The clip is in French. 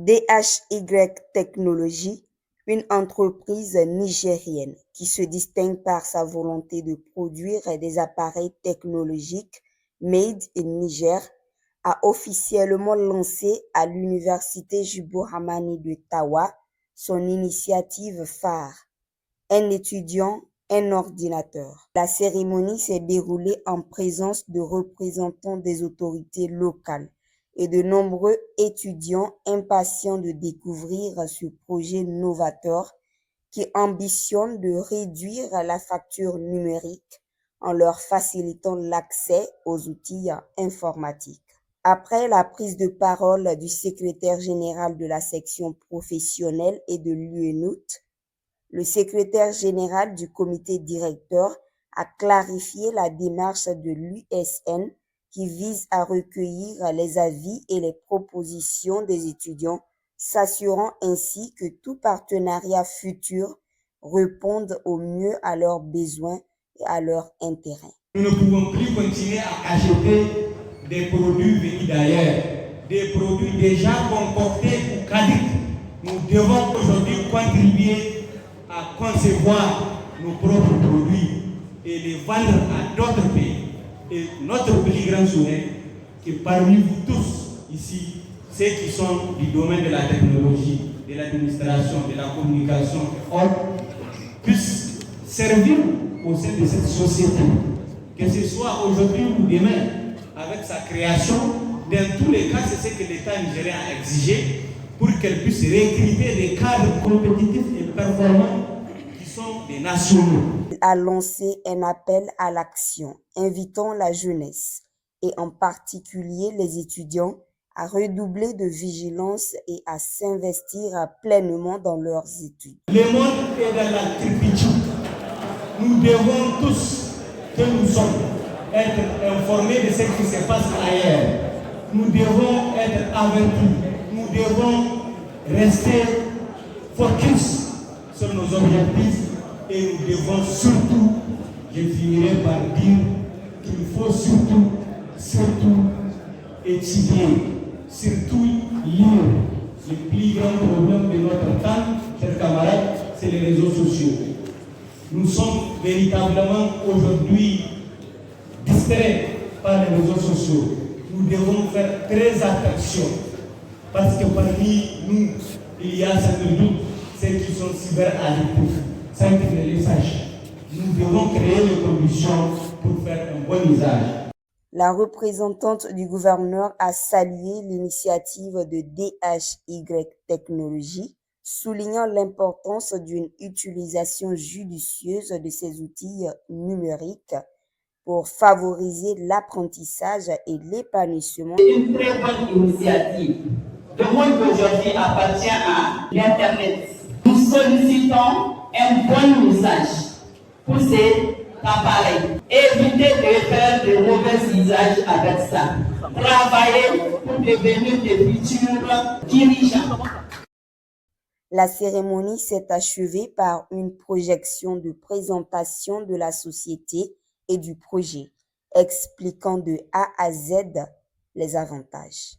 DHY Technologies, une entreprise nigérienne qui se distingue par sa volonté de produire des appareils technologiques made in Niger, a officiellement lancé à l'université Jubo Hamani de Tawa son initiative phare, un étudiant, un ordinateur. La cérémonie s'est déroulée en présence de représentants des autorités locales et de nombreux étudiants impatients de découvrir ce projet novateur qui ambitionne de réduire la facture numérique en leur facilitant l'accès aux outils informatiques. Après la prise de parole du secrétaire général de la section professionnelle et de l'UNUT, le secrétaire général du comité directeur a clarifié la démarche de l'USN qui vise à recueillir les avis et les propositions des étudiants, s'assurant ainsi que tout partenariat futur réponde au mieux à leurs besoins et à leurs intérêts. Nous ne pouvons plus continuer à acheter des produits venus d'ailleurs, des produits déjà concoctés ou caducs. Nous devons aujourd'hui contribuer à concevoir nos propres produits et les vendre à d'autres pays. Et notre plus grand souhait, que parmi vous tous ici, ceux qui sont du domaine de la technologie, de l'administration, de la communication et autres, puissent servir au sein de cette société, que ce soit aujourd'hui ou demain, avec sa création. Dans tous les cas, c'est ce que l'État nigérien a exigé pour qu'elle puisse recruter des cadres compétitifs et performants qui sont des nationaux. Il a lancé un appel à l'action, invitant la jeunesse, et en particulier les étudiants, à redoubler de vigilance et à s'investir pleinement dans leurs études. Le monde est dans la turpitude. Nous devons tous, que nous sommes, être informés de ce qui se passe ailleurs. Nous devons être avertis. Nous devons rester focus sur nos objectifs et nous devons surtout, je finirai par dire qu'il faut surtout étudier, surtout lire. Le plus grand problème de notre temps, chers camarades, c'est les réseaux sociaux. Nous sommes véritablement aujourd'hui distraits par les réseaux sociaux. Nous devons faire très attention parce que parmi nous, il y a sans doute ceux qui sont cyberaddictifs, sans qu'ils ne le sachent. Nous devons créer les conditions pour faire un bon usage. La représentante du gouverneur a salué l'initiative de DHY Technologies, soulignant l'importance d'une utilisation judicieuse de ces outils numériques pour favoriser l'apprentissage et l'épanouissement. C'est une très bonne initiative. Le monde d'aujourd'hui appartient à l'Internet. Nous sollicitons un bon usage pour ces appareils. Évitez de faire de mauvais usages avec ça. Travaillez pour devenir des futurs dirigeants. La cérémonie s'est achevée par une projection de présentation de la société et du projet, expliquant de A à Z les avantages.